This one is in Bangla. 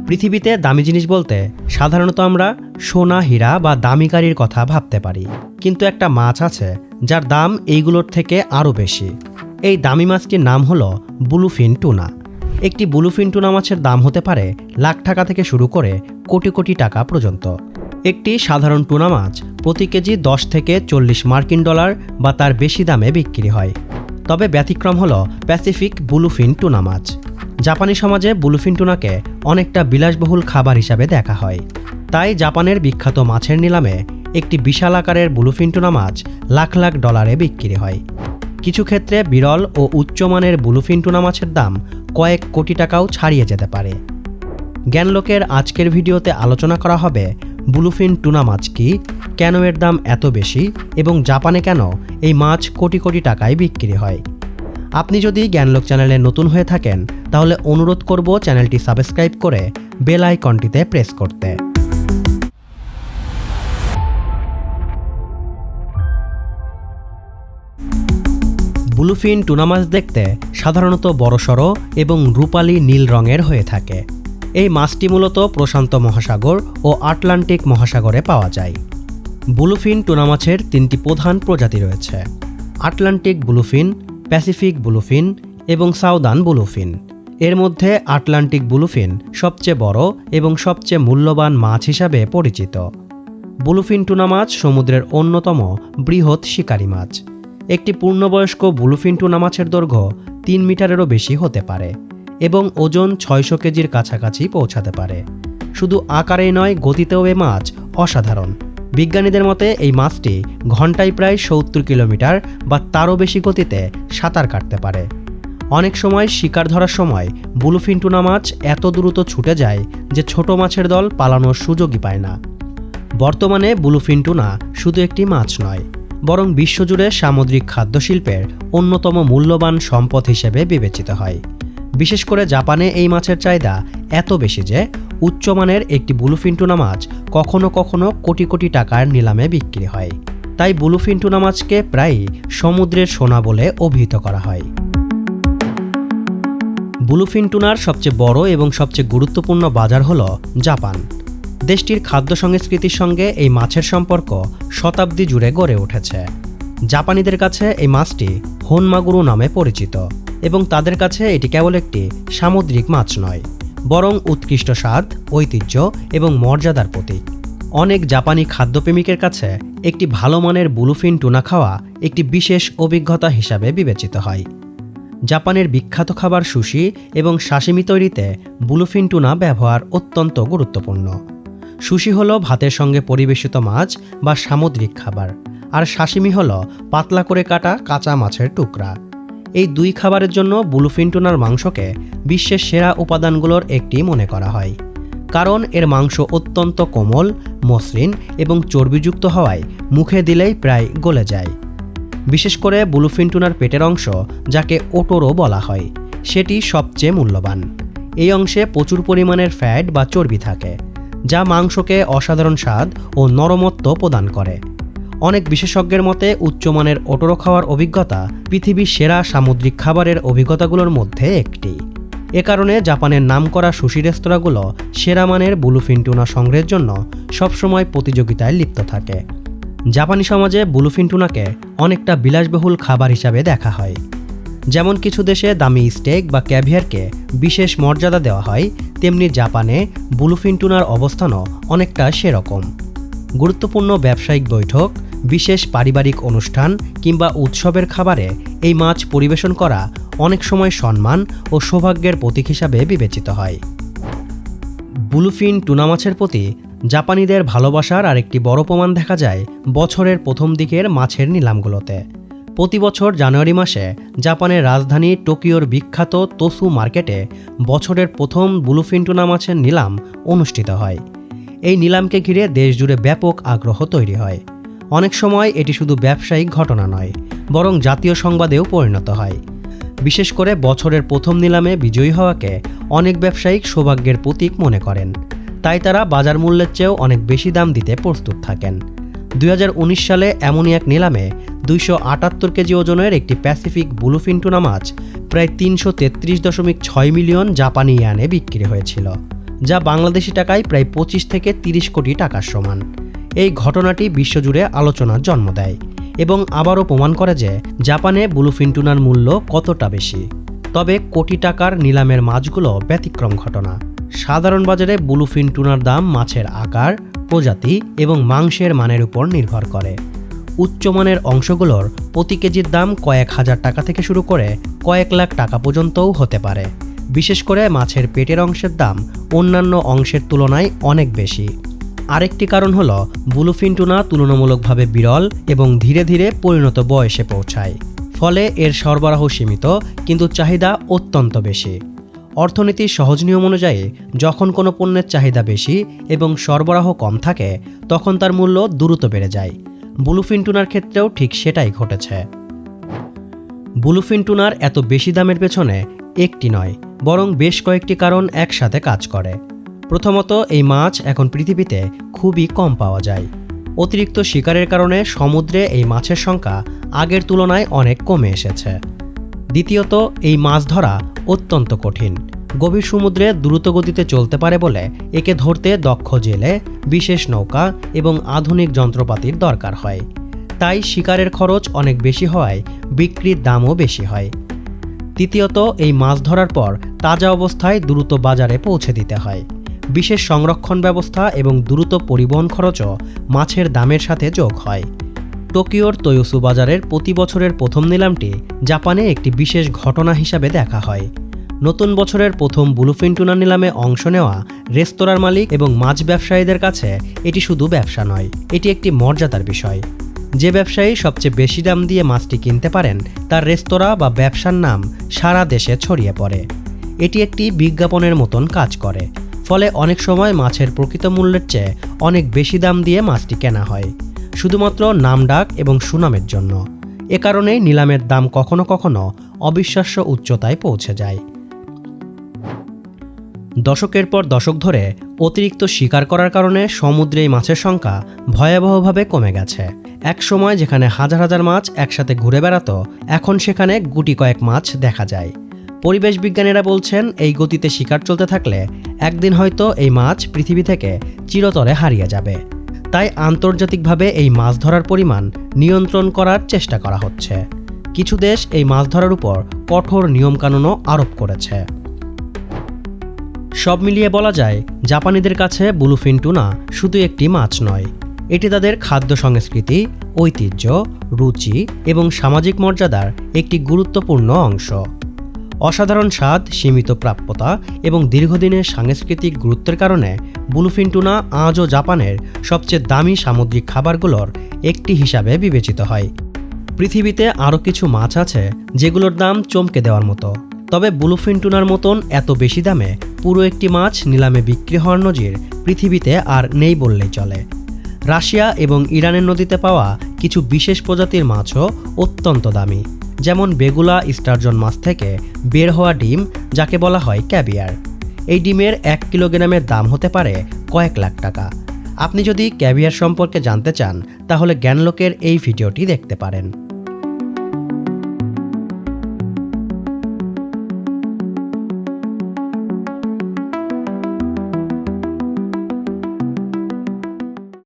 পৃথিবীতে দামি জিনিস বলতে সাধারণত আমরা সোনা, হীরা বা দামি গাড়ির কথা ভাবতে পারি, কিন্তু একটা মাছ আছে যার দাম এইগুলোর থেকে আরও বেশি। এই দামি মাছটির নাম হলো ব্লুফিন টুনা। একটি ব্লুফিন টুনা মাছের দাম হতে পারে লাখ টাকা থেকে শুরু করে কোটি কোটি টাকা পর্যন্ত। একটি সাধারণ টুনা মাছ প্রতি কেজি 10 থেকে 40 মার্কিন ডলার বা তার বেশি দামে বিক্রি হয়। তবে ব্যতিক্রম হলো প্যাসিফিক ব্লুফিন টুনা মাছ। জাপানি সমাজে ব্লুফিন টুনাকে অনেকটা বিলাসবহুল খাবার হিসাবে দেখা হয়। তাই জাপানের বিখ্যাত মাছের নিলামে একটি বিশাল আকারের ব্লুফিন টুনা মাছ লাখ লাখ ডলারে বিক্রি হয়। কিছু ক্ষেত্রে বিরল ও উচ্চমানের ব্লুফিন টুনা মাছের দাম কয়েক কোটি টাকাও ছাড়িয়ে যেতে পারে। জ্ঞানলোকের আজকের ভিডিওতে আলোচনা করা হবে ব্লুফিন টুনা মাছ কি, কেন এর দাম এত বেশি এবং জাপানে কেন এই মাছ কোটি কোটি টাকায় বিক্রি হয়। আপনি যদি জ্ঞানলোক চ্যানেলে নতুন হয়ে থাকেন তাহলে অনুরোধ করব চ্যানেলটি সাবস্ক্রাইব করে বেল আইকনটিতে প্রেস করতে। ব্লুফিন টুনা মাছ দেখতে সাধারণত বড়সড় এবং রূপালী নীল রঙের হয়ে থাকে। এই মাছটি মূলত প্রশান্ত মহাসাগর ও আটলান্টিক মহাসাগরে পাওয়া যায়। ব্লুফিন টুনা মাছের 3টি প্রধান প্রজাতি রয়েছে: আটলান্টিক ব্লুফিন, প্যাসিফিক ব্লুফিন এবং সাউদার্ন ব্লুফিন। এর মধ্যে আটলান্টিক ব্লুফিন সবচেয়ে বড় এবং সবচেয়ে মূল্যবান মাছ হিসাবে পরিচিত। ব্লুফিন টুনা মাছ সমুদ্রের অন্যতম বৃহৎ শিকারী মাছ। একটি পূর্ণবয়স্ক ব্লুফিন টুনা মাছের দৈর্ঘ্য 3 মিটারেরও বেশি হতে পারে এবং ওজন 600 কেজির কাছাকাছি পৌঁছাতে পারে। শুধু আকারেই নয়, গতিতেও এ মাছ অসাধারণ। বিজ্ঞানীদের মতে এই মাছটি ঘন্টায় প্রায় 70 কিলোমিটার বা তারও বেশি গতিতে সাঁতার কাটতে পারে। অনেক সময় শিকার ধরার সময় ব্লুফিন টুনা মাছ এত দ্রুত ছুটে যায় যে ছোট মাছের দল পালানোর সুযোগই পায় না। বর্তমানে ব্লুফিন টুনা শুধু একটি মাছ নয়, বরং বিশ্বজুড়ে সামুদ্রিক খাদ্য শিল্পের অন্যতম মূল্যবান সম্পদ হিসেবে বিবেচিত হয়। বিশেষ করে জাপানে এই মাছের চাহিদা এত বেশি যে উচ্চমানের একটি ব্লুফিন টুনা মাছ কখনো কখনো কোটি কোটি টাকার নিলামে বিক্রি হয়। তাই ব্লুফিন টুনা মাছকে প্রায়ই সমুদ্রের সোনা বলে অভিহিত করা হয়। ব্লুফিন টুনার সবচেয়ে বড় এবং সবচেয়ে গুরুত্বপূর্ণ বাজার হল জাপান। দেশটির খাদ্য সংস্কৃতির সঙ্গে এই মাছের সম্পর্ক শতাব্দী জুড়ে গড়ে উঠেছে। জাপানিদের কাছে এই মাছটি হোনমাগুরু নামে পরিচিত এবং তাদের কাছে এটি কেবল একটি সামুদ্রিক মাছ নয়, বরং উৎকৃষ্ট স্বাদ, ঐতিহ্য এবং মর্যাদার প্রতীক। অনেক জাপানি খাদ্যপ্রেমিকের কাছে একটি ভালো মানের ব্লুফিন টুনা খাওয়া একটি বিশেষ অভিজ্ঞতা হিসাবে বিবেচিত হয়। জাপানের বিখ্যাত খাবার সুশি এবং সাশিমি তৈরিতে ব্লুফিন টুনা ব্যবহার অত্যন্ত গুরুত্বপূর্ণ। সুশি হলো ভাতের সঙ্গে পরিবেশিত মাছ বা সামুদ্রিক খাবার, আর সাশিমি হলো পাতলা করে কাটা কাঁচা মাছের টুকরা। এই দুই খাবারের জন্য ব্লুফিন টুনার মাংসকে বিশ্বের সেরা উপাদানগুলোর একটি মনে করা হয়, কারণ এর মাংস অত্যন্ত কোমল, মসৃণ এবং চর্বিযুক্ত হওয়ায় মুখে দিলেই প্রায় গলে যায়। বিশেষ করে ব্লুফিন টুনার পেটের অংশ, যাকে ওটোরো বলা হয়, সেটি সবচেয়ে মূল্যবান। এই অংশে প্রচুর পরিমাণের ফ্যাট বা চর্বি থাকে, যা মাংসকে অসাধারণ স্বাদ ও নরমত্ব প্রদান করে। অনেক বিশেষজ্ঞের মতে উচ্চমানের ওটোরো খাওয়ার অভিজ্ঞতা পৃথিবীর সেরা সামুদ্রিক খাবারের অভিজ্ঞতাগুলোর মধ্যে একটি। এ কারণে জাপানের নামকরা সুশি রেস্তোরাঁগুলো সেরা মানের ব্লুফিন টুনা সংগ্রহের জন্য সবসময় প্রতিযোগিতায় লিপ্ত থাকে। জাপানি সমাজে ব্লুফিন টুনাকে অনেকটা বিলাসবহুল খাবার হিসাবে দেখা হয়। যেমন কিছু দেশে দামি স্টেক বা ক্যাভিয়ারকে বিশেষ মর্যাদা দেওয়া হয়, তেমনি জাপানে ব্লুফিন টুনার অবস্থানও অনেকটা সেরকম। গুরুত্বপূর্ণ ব্যবসায়িক বৈঠক, বিশেষ পারিবারিক অনুষ্ঠান কিংবা উৎসবের খাবারে এই মাছ পরিবেশন করা অনেক সময় সম্মান ও সৌভাগ্যের প্রতীক হিসাবে বিবেচিত হয়। ব্লুফিন টুনা মাছের প্রতি জাপানিদের ভালোবাসার আরেকটি বড় প্রমাণ দেখা যায় বছরের প্রথম দিকের মাছের নিলামগুলোতে। প্রতি বছর জানুয়ারি মাসে জাপানের রাজধানী টোকিওর বিখ্যাত তোসু মার্কেটে বছরের প্রথম ব্লুফিন টুনা মাছের নিলাম অনুষ্ঠিত হয়। এই নিলামকে ঘিরে দেশজুড়ে ব্যাপক আগ্রহ তৈরি হয়। অনেক সময় এটি শুধু ব্যবসায়িক ঘটনা নয়, বরং জাতীয় সংবাদেও পরিণত হয়। বিশেষ করে বছরের প্রথম নিলামে বিজয়ী হওয়াকে অনেক ব্যবসায়িক সৌভাগ্যের প্রতীক মনে করেন, তাই তারা বাজার মূল্যের চেয়েও অনেক বেশি দাম দিতে প্রস্তুত থাকেন। 2019 সালে এমনই এক নিলামে 278 কেজি ওজনের একটি প্যাসিফিক ব্লুফিন টুনা মাছ প্রায় 333.6 মিলিয়ন জাপানি ইয়ানে বিক্রি হয়েছিল, যা বাংলাদেশি টাকায় প্রায় 25 থেকে 30 কোটি টাকার সমান। এই ঘটনাটি বিশ্বজুড়ে আলোচনার জন্ম দেয় এবং আবারও প্রমাণ করে যে জাপানে ব্লুফিন টুনার মূল্য কতটা বেশি। তবে কোটি টাকার নিলামের মাছগুলো ব্যতিক্রম ঘটনা। সাধারণ বাজারে ব্লুফিন টুনার দাম মাছের আকার, প্রজাতি এবং মাংসের মানের উপর নির্ভর করে। উচ্চমানের অংশগুলোর প্রতি কেজির দাম কয়েক হাজার টাকা থেকে শুরু করে কয়েক লাখ টাকা পর্যন্তও হতে পারে। বিশেষ করে মাছের পেটের অংশের দাম অন্যান্য অংশের তুলনায় অনেক বেশি। আরেকটি কারণ হলো ব্লুফিন টুনা তুলনামূলকভাবে বিরল এবং ধীরে ধীরে পরিণত বয়সে পৌঁছায়। ফলে এর সরবরাহ সীমিত কিন্তু চাহিদা অত্যন্ত বেশি। অর্থনীতির সহজ নিয়ম অনুযায়ী যখন কোনো পণ্যের চাহিদা বেশি এবং সরবরাহ কম থাকে তখন তার মূল্য দ্রুত বেড়ে যায়। ব্লুফিন টুনার ক্ষেত্রেও ঠিক সেটাই ঘটেছে। ব্লুফিন টুনার এত বেশি দামের পেছনে একটি নয় বরং বেশ কয়েকটি কারণ একসাথে কাজ করে। প্রথমত, এই মাছ এখন পৃথিবীতে খুবই কম পাওয়া যায়। অতিরিক্ত শিকারের কারণে সমুদ্রে এই মাছের সংখ্যা আগের তুলনায় অনেক কমে এসেছে। দ্বিতীয়ত, এই মাছ ধরা অত্যন্ত কঠিন। গভীর সমুদ্রে দ্রুত গতিতে চলতে পারে বলে একে ধরতে দক্ষ জেলে, বিশেষ নৌকা এবং আধুনিক যন্ত্রপাতির দরকার হয়। তাই শিকারের খরচ অনেক বেশি হওয়ায় বিক্রির দামও বেশি হয়। তৃতীয়ত, এই মাছ ধরার পর তাজা অবস্থায় দ্রুত বাজারে পৌঁছে দিতে হয়। বিশেষ সংরক্ষণ ব্যবস্থা এবং দ্রুত পরিবহন খরচও মাছের দামের সাথে যোগ হয়। টোকিওর তোয়োসু বাজারের প্রতি বছরের প্রথম নিলামটি জাপানে একটি বিশেষ ঘটনা হিসাবে দেখা হয়। নতুন বছরের প্রথম ব্লুফিন টুনা নিলামে অংশ নেওয়া রেস্তোরাঁর মালিক এবং মাছ ব্যবসায়ীদের কাছে এটি শুধু ব্যবসা নয়, এটি একটি মর্যাদার বিষয়। যে ব্যবসায়ী সবচেয়ে বেশি দাম দিয়ে মাছটি কিনতে পারেন তার রেস্তোরাঁ বা ব্যবসার নাম সারা দেশে ছড়িয়ে পড়ে। এটি একটি বিজ্ঞাপনের মতন কাজ করে। ফলে অনেক সময় মাছের প্রকৃত মূল্যের চেয়ে অনেক বেশি দাম দিয়ে মাছটি কেনা হয়, শুধুমাত্র নামডাক এবং সুনামের জন্য। এ কারণেই নিলামের দাম কখনো কখনো অবিশ্বাস্য উচ্চতায় পৌঁছে যায়। দশকের পর দশক ধরে অতিরিক্ত শিকার করার কারণে সমুদ্রে এই মাছের সংখ্যা ভয়াবহভাবে কমে গেছে। এক সময় যেখানে হাজার হাজার মাছ একসাথে ঘুরে বেড়াতো, এখন সেখানে গুটি কয়েক মাছ দেখা যায়। পরিবেশ বিজ্ঞানীরা বলছেন এই গতিতে শিকার চলতে থাকলে একদিন হয়তো এই মাছ পৃথিবী থেকে চিরতরে হারিয়ে যাবে। তাই আন্তর্জাতিকভাবে এই মাছ ধরার পরিমাণ নিয়ন্ত্রণ করার চেষ্টা করা হচ্ছে। কিছু দেশ এই মাছ ধরার উপর কঠোর নিয়মকানুনও আরোপ করেছে। সব মিলিয়ে বলা যায়, জাপানিদের কাছে ব্লুফিন টুনা শুধু একটি মাছ নয়, এটি তাদের খাদ্য সংস্কৃতি, ঐতিহ্য, রুচি এবং সামাজিক মর্যাদার একটি গুরুত্বপূর্ণ অংশ। অসাধারণ স্বাদ, সীমিত প্রাপ্যতা এবং দীর্ঘদিনের সাংস্কৃতিক গুরুত্বের কারণে ব্লুফিন টুনা আজও জাপানের সবচেয়ে দামি সামুদ্রিক খাবারগুলোর একটি হিসাবে বিবেচিত হয়। পৃথিবীতে আরও কিছু মাছ আছে যেগুলোর দাম চমকে দেওয়ার মতো, তবে ব্লুফিন টুনার মতন এত বেশি দামে পুরো একটি মাছ নিলামে বিক্রি হওয়ার নজির পৃথিবীতে আর নেই বললেই চলে। রাশিয়া এবং ইরানের নদীতে পাওয়া কিছু বিশেষ প্রজাতির মাছও অত্যন্ত দামি, যেমন বেগুলা স্টারজন মাছ থেকে বের হওয়া ডিম, যাকে বলা হয় ক্যাভিয়ার। এই ডিমের 1 কিলোগ্রামের দাম হতে পারে কয়েক লাখ টাকা। আপনি যদি ক্যাভিয়ার সম্পর্কে জানতে চান তাহলে জ্ঞানলোকের এই ভিডিওটি দেখতে পারেন।